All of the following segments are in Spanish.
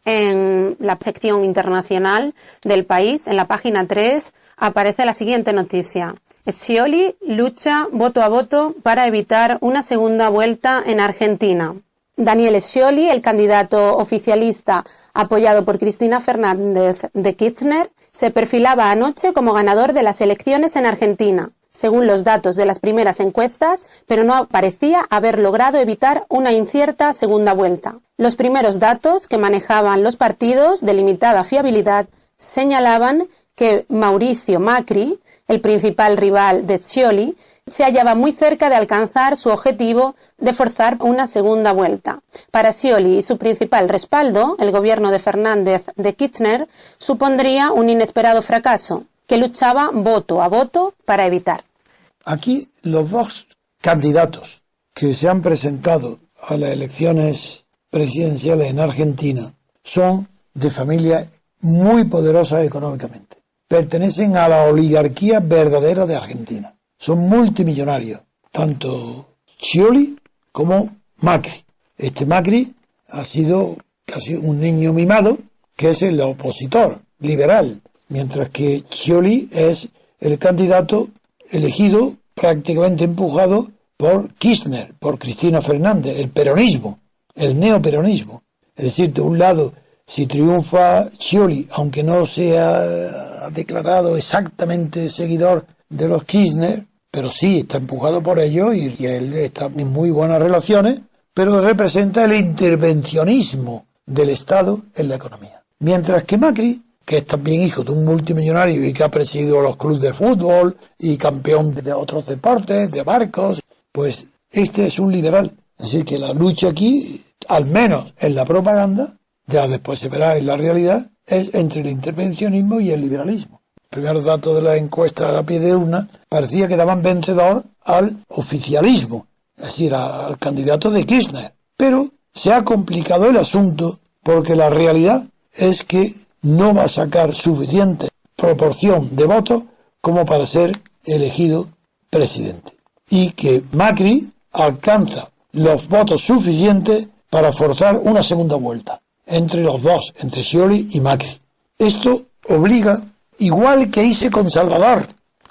en la sección internacional del País, en la página 3, aparece la siguiente noticia. Scioli lucha voto a voto para evitar una segunda vuelta en Argentina. Daniel Scioli, el candidato oficialista apoyado por Cristina Fernández de Kirchner, se perfilaba anoche como ganador de las elecciones en Argentina, según los datos de las primeras encuestas, pero no parecía haber logrado evitar una incierta segunda vuelta. Los primeros datos que manejaban los partidos de limitada fiabilidad señalaban que Mauricio Macri, el principal rival de Scioli, se hallaba muy cerca de alcanzar su objetivo de forzar una segunda vuelta. Para Scioli y su principal respaldo, el gobierno de Fernández de Kirchner, supondría un inesperado fracaso, que luchaba voto a voto para evitar. Aquí los dos candidatos que se han presentado a las elecciones presidenciales en Argentina son de familias muy poderosas económicamente. Pertenecen a la oligarquía verdadera de Argentina. Son multimillonarios, tanto Scioli como Macri. Este Macri ha sido casi un niño mimado, que es el opositor liberal, mientras que Scioli es el candidato elegido, prácticamente empujado por Kirchner, por Cristina Fernández, el peronismo, el neoperonismo. Es decir, de un lado, si triunfa Scioli, aunque no sea declarado exactamente seguidor de los Kirchner, pero sí está empujado por ellos y él está en muy buenas relaciones, pero representa el intervencionismo del Estado en la economía. Mientras que Macri, que es también hijo de un multimillonario y que ha presidido los clubes de fútbol y campeón de otros deportes, de barcos, pues este es un liberal. Así que la lucha aquí, al menos en la propaganda, ya después se verá en la realidad, es entre el intervencionismo y el liberalismo. Primeros datos de la encuesta a pie de urna parecía que daban vencedor al oficialismo, es decir, al candidato de Kirchner. Pero se ha complicado el asunto porque la realidad es que no va a sacar suficiente proporción de votos como para ser elegido presidente. Y que Macri alcanza los votos suficientes para forzar una segunda vuelta entre los dos, entre Scioli y Macri. Esto obliga, igual que hice con Salvador,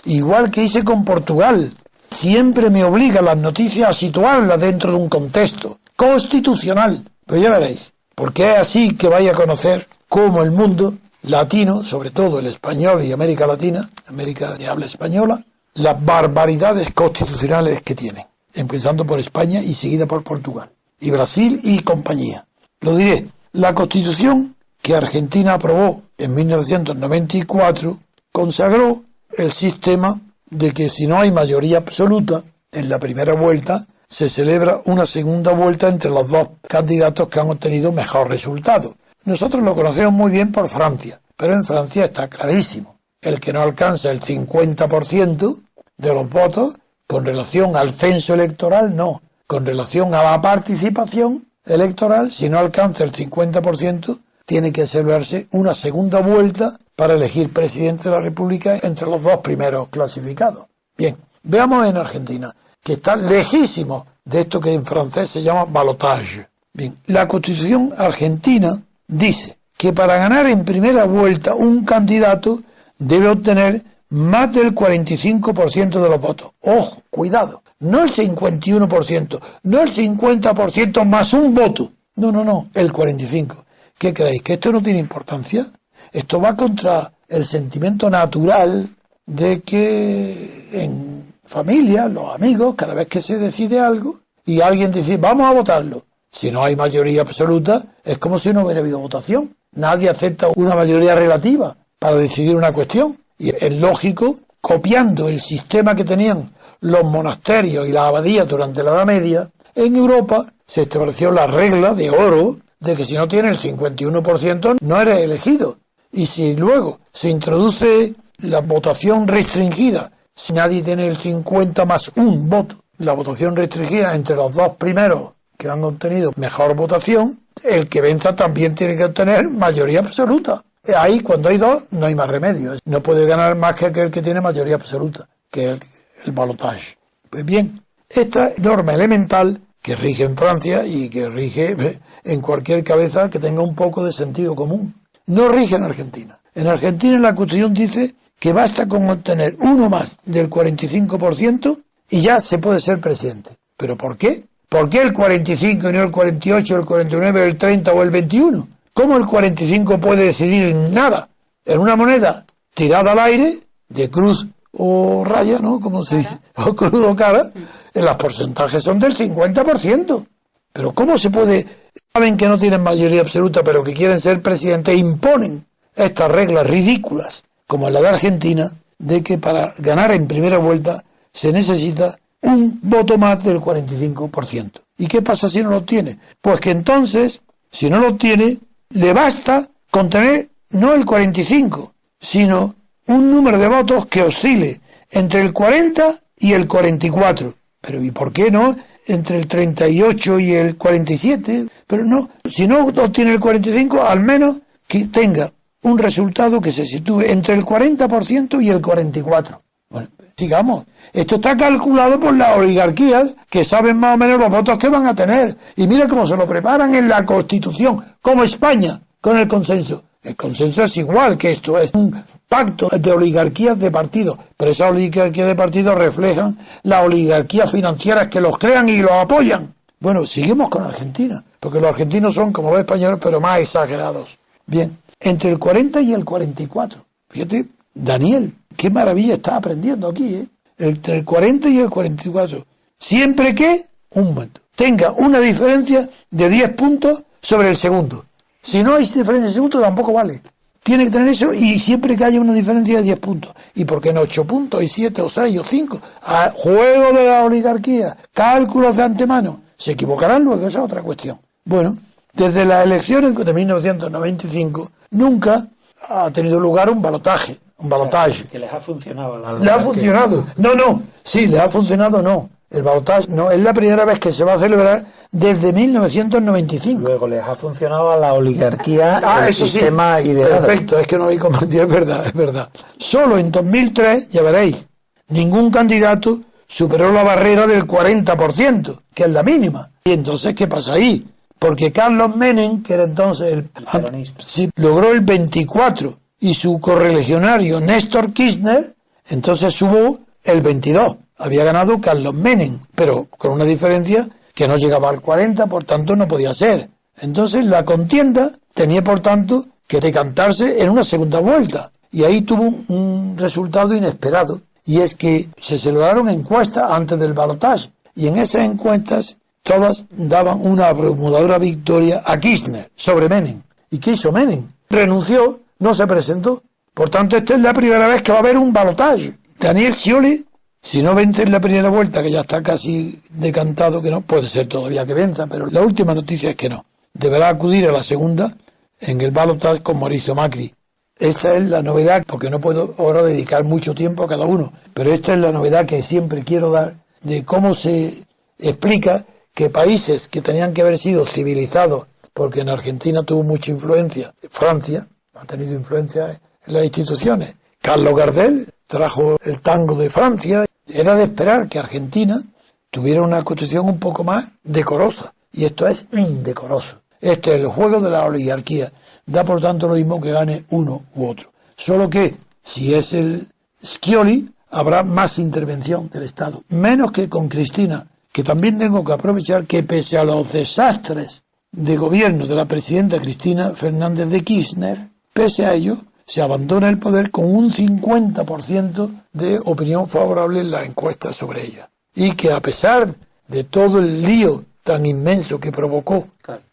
igual que hice con Portugal, siempre me obliga las noticias a situarlas dentro de un contexto constitucional. Pero ya veréis, porque es así que vais a conocer cómo el mundo latino, sobre todo el español y América Latina, América de habla española, las barbaridades constitucionales que tienen, empezando por España y seguida por Portugal, y Brasil y compañía. Lo diré, la Constitución que Argentina aprobó en 1994 consagró el sistema de que si no hay mayoría absoluta en la primera vuelta, se celebra una segunda vuelta entre los dos candidatos que han obtenido mejor resultado. Nosotros lo conocemos muy bien por Francia, pero en Francia está clarísimo. El que no alcanza el 50% de los votos, con relación al censo electoral, no. Con relación a la participación electoral, si no alcanza el 50%, tiene que celebrarse una segunda vuelta para elegir presidente de la República entre los dos primeros clasificados. Bien, veamos en Argentina, que está lejísimo de esto que en francés se llama balotage. Bien, la Constitución argentina dice que para ganar en primera vuelta un candidato debe obtener más del 45% de los votos. Ojo, cuidado, no el 51%, no el 50% más un voto. No, el 45%. ¿Qué creéis? ¿Que esto no tiene importancia? Esto va contra el sentimiento natural de que en familia, los amigos, cada vez que se decide algo y alguien dice, vamos a votarlo. Si no hay mayoría absoluta, es como si no hubiera habido votación. Nadie acepta una mayoría relativa para decidir una cuestión. Y es lógico, copiando el sistema que tenían los monasterios y las abadías durante la Edad Media, en Europa se estableció la regla de oro de que si no tienes el 51% no eres elegido. Y si luego se introduce la votación restringida, si nadie tiene el 50 más un voto, la votación restringida entre los dos primeros que han obtenido mejor votación, el que venza también tiene que obtener mayoría absoluta. Ahí, cuando hay dos, no hay más remedio. No puede ganar más que aquel que tiene mayoría absoluta, que es el balotaje. Pues bien, esta norma elemental que rige en Francia y que rige en cualquier cabeza que tenga un poco de sentido común. No rige en Argentina. En Argentina la Constitución dice que basta con obtener uno más del 45% y ya se puede ser presidente. ¿Pero por qué? ¿Por qué el 45 y no el 48, el 49, el 30 o el 21? ¿Cómo el 45 puede decidir nada? En una moneda tirada al aire, de cruz o raya, ¿no? Como se dice, o cruz o cara, los porcentajes son del 50%. Pero ¿cómo se puede? Saben que no tienen mayoría absoluta, pero que quieren ser presidente e imponen estas reglas ridículas, como la de Argentina, de que para ganar en primera vuelta se necesita un voto más del 45%. ¿Y qué pasa si no lo tiene? Pues que entonces, si no lo tiene, le basta con tener no el 45, sino un número de votos que oscile entre el 40 y el 44. Pero ¿y por qué no entre el 38 y el 47? Pero no, si no obtiene el 45, al menos que tenga un resultado que se sitúe entre el 40% y el 44%. Bueno, sigamos. Esto está calculado por las oligarquías que saben más o menos los votos que van a tener. Y mira cómo se lo preparan en la Constitución, como España, con el consenso. El consenso es igual que esto, es un pacto de oligarquías de partidos, pero esas oligarquías de partidos reflejan las oligarquías financieras que los crean y los apoyan. Bueno, seguimos con Argentina, porque los argentinos son como los españoles, pero más exagerados. Bien, entre el 40 y el 44. Fíjate, Daniel, qué maravilla está aprendiendo aquí, ¿eh? Entre el 40 y el 44. Siempre que, un momento, tenga una diferencia de 10 puntos sobre el segundo. Si no hay diferencia de segundo, tampoco vale. Tiene que tener eso y siempre que haya una diferencia de 10 puntos. ¿Y por qué no 8 puntos, y 7, o 6, o 5? A juego de la oligarquía, cálculos de antemano. Se equivocarán luego, esa es otra cuestión. Bueno, desde las elecciones de 1995, nunca ha tenido lugar un balotaje. Un balotaje. O sea, que les ha funcionado a la Le ha funcionado. No. Sí, les ha funcionado, no. El balotaje no, es la primera vez que se va a celebrar desde 1995. Luego les ha funcionado a la oligarquía el eso sistema sí. ideal. Perfecto, es que no habéis comprendido, es verdad. Solo en 2003, ya veréis, ningún candidato superó la barrera del 40%, que es la mínima. Y entonces, ¿qué pasa ahí? Porque Carlos Menem, que era entonces el peronista, sí, logró el 24%, y su correligionario Néstor Kirchner, entonces subió el 22%. Había ganado Carlos Menem, pero con una diferencia que no llegaba al 40%, por tanto no podía ser. Entonces la contienda tenía, por tanto, que decantarse en una segunda vuelta. Y ahí tuvo un resultado inesperado. Y es que se celebraron encuestas antes del balotaje. Y en esas encuestas todas daban una abrumadora victoria a Kirchner sobre Menem. ¿Y qué hizo Menem? Renunció, no se presentó. Por tanto, esta es la primera vez que va a haber un balotaje. Daniel Scioli, si no vence en la primera vuelta, que ya está casi decantado que no, puede ser todavía que venza, pero la última noticia es que no. Deberá acudir a la segunda en el balotaje con Mauricio Macri. Esta es la novedad, porque no puedo ahora dedicar mucho tiempo a cada uno, pero esta es la novedad que siempre quiero dar de cómo se explica que países que tenían que haber sido civilizados, porque en Argentina tuvo mucha influencia, Francia ha tenido influencia en las instituciones. Carlos Gardel trajo el tango de Francia. Era de esperar que Argentina tuviera una constitución un poco más decorosa. Y esto es indecoroso. Este es el juego de la oligarquía. Da por tanto lo mismo que gane uno u otro. Solo que, si es el Scioli, habrá más intervención del Estado. Menos que con Cristina, que también tengo que aprovechar que pese a los desastres de gobierno de la presidenta Cristina Fernández de Kirchner, pese a ello, se abandona el poder con un 50% de opinión favorable en las encuestas sobre ella. Y que a pesar de todo el lío tan inmenso que provocó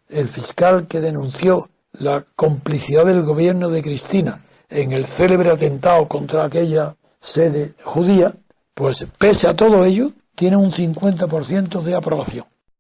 el fiscal que denunció la complicidad del gobierno de Cristina en el célebre atentado contra aquella sede judía, pues pese a todo ello, tiene un 50% de aprobación.